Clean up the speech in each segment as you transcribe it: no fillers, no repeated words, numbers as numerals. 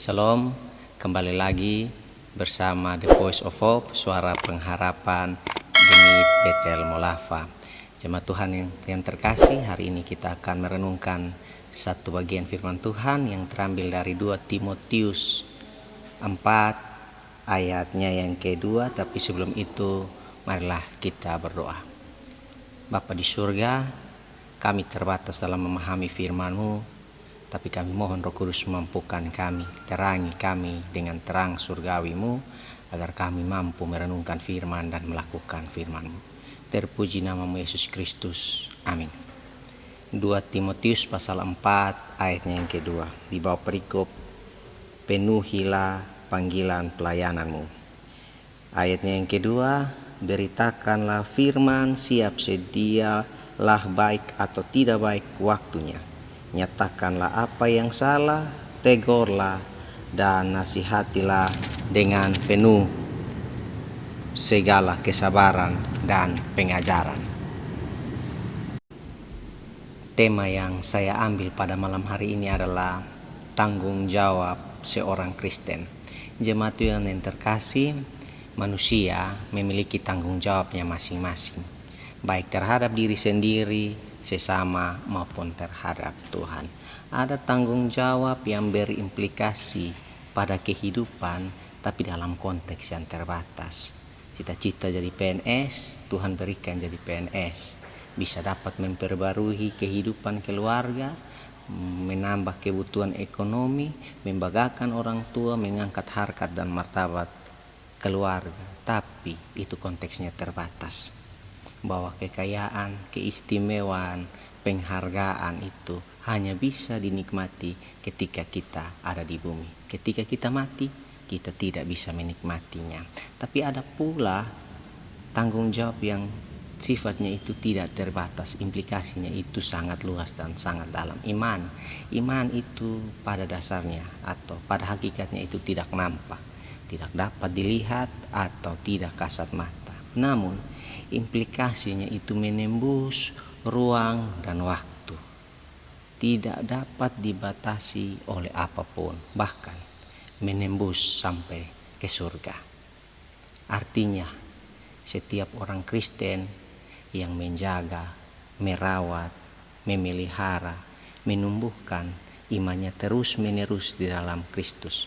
Shalom, kembali lagi bersama The Voice of Hope, suara pengharapan Genit Betel Molava. Jemaat Tuhan yang terkasih, hari ini kita akan merenungkan satu bagian firman Tuhan yang terambil dari 2 Timotius 4 ayatnya yang kedua. Tapi sebelum itu, marilah kita berdoa. Bapa di surga, kami terbatas dalam memahami firman-Mu, tapi kami mohon Roh Kudus mampukan kami, terangi kami dengan terang surgawi-Mu, agar kami mampu merenungkan firman dan melakukan firman-Mu. Terpuji nama-Mu Yesus Kristus. Amin. 2 Timotius pasal 4 ayatnya yang kedua, di bawah perikop penuhilah panggilan pelayanan-Mu. Ayatnya yang kedua, beritakanlah firman, siap sedialah baik atau tidak baik waktunya. Nyatakanlah apa yang salah, tegurlah dan nasihatilah dengan penuh segala kesabaran dan pengajaran. Tema yang saya ambil pada malam hari ini adalah tanggung jawab seorang Kristen. Jemaat Tuhan yang terkasih, manusia memiliki tanggung jawabnya masing-masing, baik terhadap diri sendiri, sesama maupun terhadap Tuhan. Ada tanggung jawab yang berimplikasi pada kehidupan, tapi dalam konteks yang terbatas. Cita-cita jadi PNS, Tuhan berikan jadi PNS, bisa dapat memperbarui kehidupan keluarga, menambah kebutuhan ekonomi, membanggakan orang tua, mengangkat harkat dan martabat keluarga. Tapi itu konteksnya terbatas, bahwa kekayaan, keistimewaan, penghargaan itu hanya bisa dinikmati ketika kita ada di bumi. Ketika kita mati, kita tidak bisa menikmatinya. Tapi ada pula tanggung jawab yang sifatnya itu tidak terbatas, implikasinya itu sangat luas dan sangat dalam. Iman itu pada dasarnya atau pada hakikatnya itu tidak nampak, tidak dapat dilihat atau tidak kasat mata. Namun implikasinya itu menembus ruang dan waktu, tidak dapat dibatasi oleh apapun, bahkan menembus sampai ke surga. Artinya setiap orang Kristen yang menjaga, merawat, memelihara, menumbuhkan imannya terus-menerus di dalam Kristus,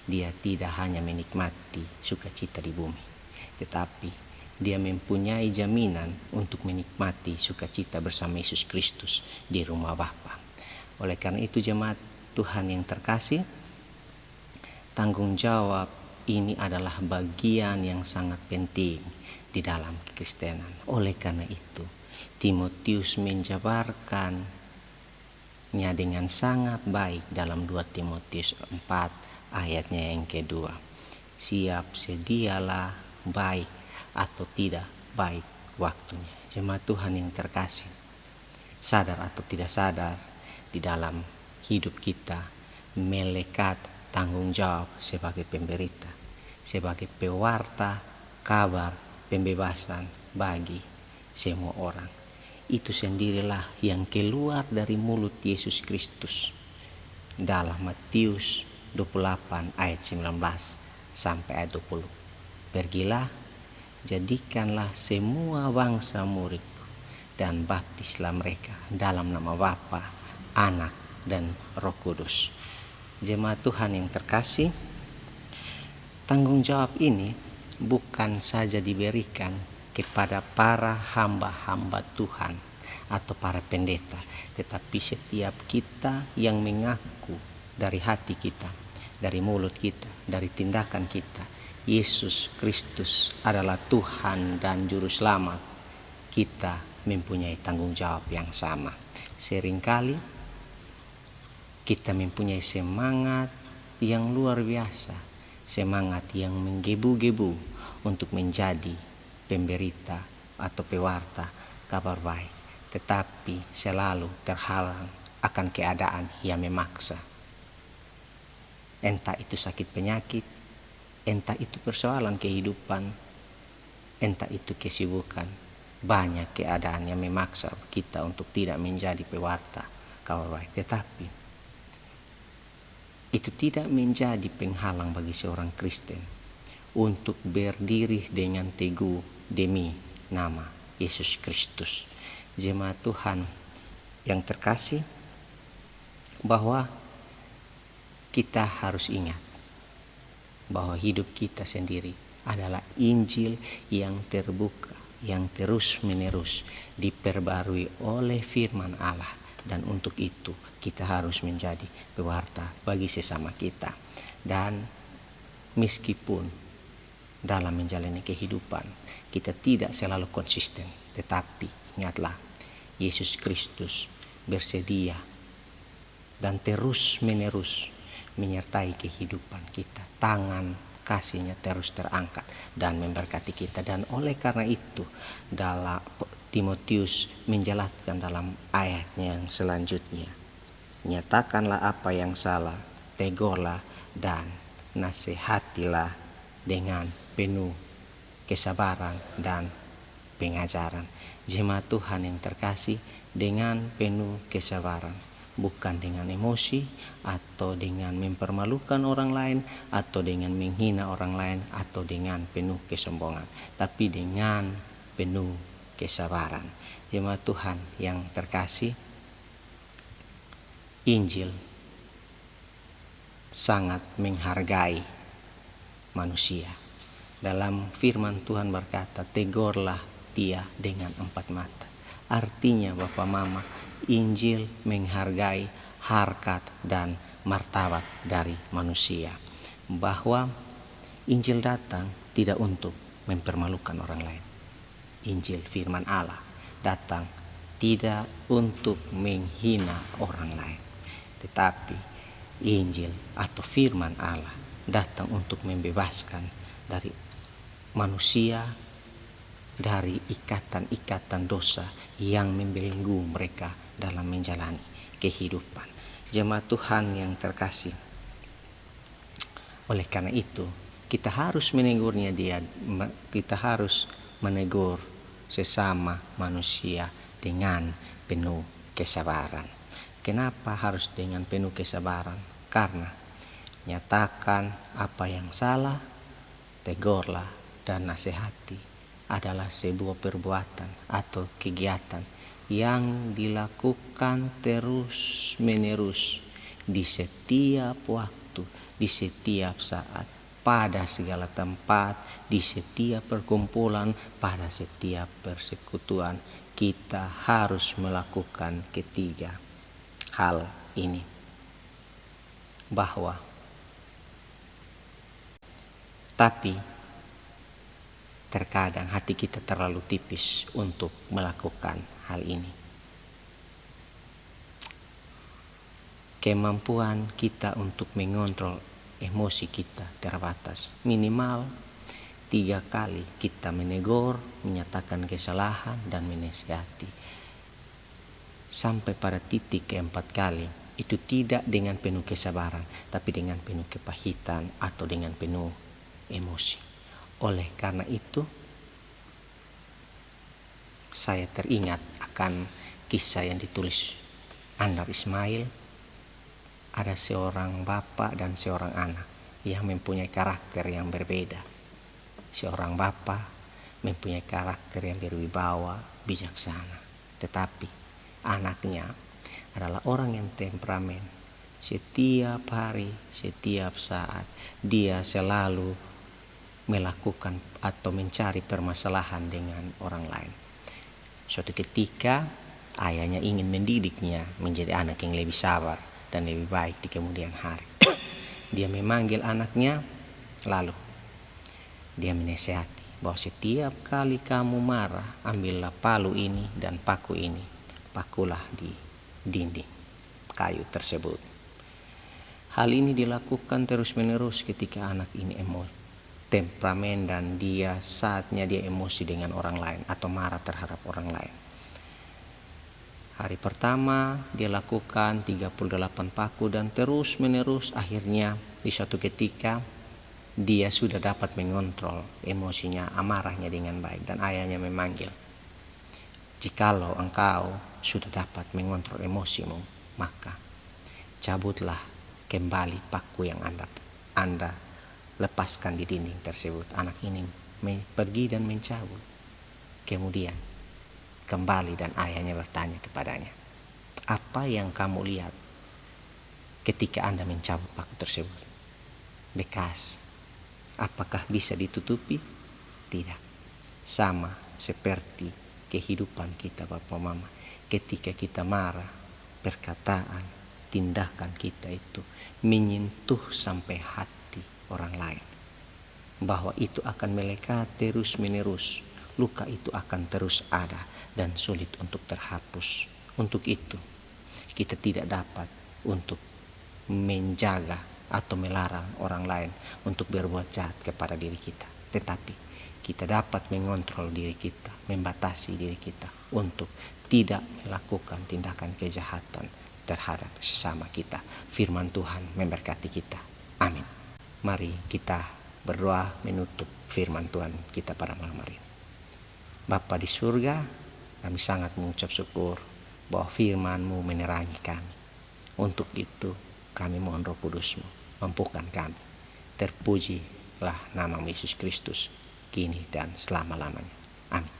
dia tidak hanya menikmati sukacita di bumi, tetapi dia mempunyai jaminan untuk menikmati sukacita bersama Yesus Kristus di rumah Bapa. Oleh karena itu jemaat Tuhan yang terkasih, tanggung jawab ini adalah bagian yang sangat penting di dalam kekristenan. Oleh karena itu, Timotius menjabarkannya dengan sangat baik dalam 2 Timotius 4 ayatnya yang kedua. Siap sedialah baik atau tidak baik waktunya. Jemaat Tuhan yang terkasih, sadar atau tidak sadar, di dalam hidup kita melekat tanggung jawab sebagai pemberita, sebagai pewarta kabar pembebasan bagi semua orang. Itu sendirilah yang keluar dari mulut Yesus Kristus dalam Matius 28 ayat 19 sampai ayat 20. Pergilah, jadikanlah semua bangsa muridku dan baptislah mereka dalam nama Bapa, Anak, dan Roh Kudus. Jemaat Tuhan yang terkasih, tanggung jawab ini bukan saja diberikan kepada para hamba-hamba Tuhan atau para pendeta, tetapi setiap kita yang mengaku dari hati kita, dari mulut kita, dari tindakan kita, Yesus Kristus adalah Tuhan dan Juru Selamat, kita mempunyai tanggung jawab yang sama. Seringkali kita mempunyai semangat yang luar biasa, semangat yang menggebu-gebu untuk menjadi pemberita atau pewarta kabar baik, tetapi selalu terhalang akan keadaan yang memaksa. Entah itu sakit penyakit, entah itu persoalan kehidupan, entah itu kesibukan. Banyak keadaan yang memaksa kita untuk tidak menjadi pewarta kabar baik. Tetapi itu tidak menjadi penghalang bagi seorang Kristen untuk berdiri dengan teguh demi nama Yesus Kristus. Jemaat Tuhan yang terkasih, bahwa kita harus ingat bahwa hidup kita sendiri adalah Injil yang terbuka, yang terus-menerus diperbarui oleh firman Allah, dan untuk itu kita harus menjadi pewarta bagi sesama kita. Dan meskipun dalam menjalani kehidupan kita tidak selalu konsisten, tetapi ingatlah, Yesus Kristus bersedia dan terus-menerus menyertai kehidupan kita. Tangan kasih-Nya terus terangkat dan memberkati kita. Dan oleh karena itu, dalam Timotius menjelaskan dalam ayatnya yang selanjutnya, nyatakanlah apa yang salah, tegurlah dan nasihatilah dengan penuh kesabaran dan pengajaran. Jemaat Tuhan yang terkasih, dengan penuh kesabaran, bukan dengan emosi atau dengan mempermalukan orang lain atau dengan menghina orang lain atau dengan penuh kesombongan, tapi dengan penuh kesabaran. Jemaat Tuhan yang terkasih, Injil sangat menghargai manusia. Dalam firman Tuhan berkata, tegurlah dia dengan 4 mata. Artinya Bapak Mama, Injil menghargai harkat dan martabat dari manusia. Bahwa Injil datang tidak untuk mempermalukan orang lain. Injil firman Allah datang tidak untuk menghina orang lain. Tetapi Injil atau firman Allah datang untuk membebaskan dari manusia dari ikatan-ikatan dosa yang membelenggu mereka dalam menjalani kehidupan. Jemaat Tuhan yang terkasih, oleh karena itu kita harus menegurnya dia, kita harus menegur sesama manusia dengan penuh kesabaran. Kenapa harus dengan penuh kesabaran? Karena nyatakan apa yang salah, tegurlah dan nasihati adalah sebuah perbuatan atau kegiatan yang dilakukan terus-menerus di setiap waktu, di setiap saat, pada segala tempat, di setiap perkumpulan, pada setiap persekutuan. Kita harus melakukan ketiga hal ini. Tapi terkadang hati kita terlalu tipis untuk melakukan hal ini. Kemampuan kita untuk mengontrol emosi kita terbatas. Minimal 3 kali kita menegur, menyatakan kesalahan dan menasihati. Sampai pada titik keempat kali, itu tidak dengan penuh kesabaran, tapi dengan penuh kepahitan atau dengan penuh emosi. Oleh karena itu, saya teringat akan kisah yang ditulis Anwar Ismail. Ada seorang bapak dan seorang anak yang mempunyai karakter yang berbeda. Seorang bapak mempunyai karakter yang berwibawa, bijaksana. Tetapi anaknya adalah orang yang temperamen. Setiap hari, setiap saat, dia selalu melakukan atau mencari permasalahan dengan orang lain. Suatu ketika ayahnya ingin mendidiknya menjadi anak yang lebih sabar dan lebih baik di kemudian hari. Dia memanggil anaknya, lalu dia menasihati bahwa setiap kali kamu marah, ambillah palu ini dan paku ini, pakulah di dinding kayu tersebut. Hal ini dilakukan terus-menerus ketika anak ini temperamen dan dia saatnya dia emosi dengan orang lain atau marah terhadap orang lain. Hari pertama dia lakukan 38 paku dan terus menerus, akhirnya di suatu ketika dia sudah dapat mengontrol emosinya, amarahnya dengan baik, dan ayahnya memanggil, jikalau engkau sudah dapat mengontrol emosimu, maka cabutlah kembali paku yang Anda lepaskan di dinding tersebut. Anak ini pergi dan mencabut. Kemudian kembali dan ayahnya bertanya kepadanya, apa yang kamu lihat ketika Anda mencabut paku tersebut? Bekas. Apakah bisa ditutupi? Tidak. Sama seperti kehidupan kita Bapak Mama. Ketika kita marah, perkataan, tindakan kita itu menyentuh sampai hati orang lain, bahwa itu akan melekat terus menerus. Luka itu akan terus ada dan sulit untuk terhapus. Untuk itu kita tidak dapat untuk menjaga atau melarang orang lain untuk berbuat jahat kepada diri kita, tetapi kita dapat mengontrol diri kita, membatasi diri kita untuk tidak melakukan tindakan kejahatan terhadap sesama kita. Firman Tuhan memberkati kita. Amin. Mari kita berdoa menutup firman Tuhan kita pada malam hari ini. Bapa di surga, kami sangat mengucap syukur bahwa firman-Mu menerangi kami. Untuk itu kami mohon Roh Kudus-Mu mampukan kami. Terpujilah nama Yesus Kristus kini dan selama-lamanya. Amin.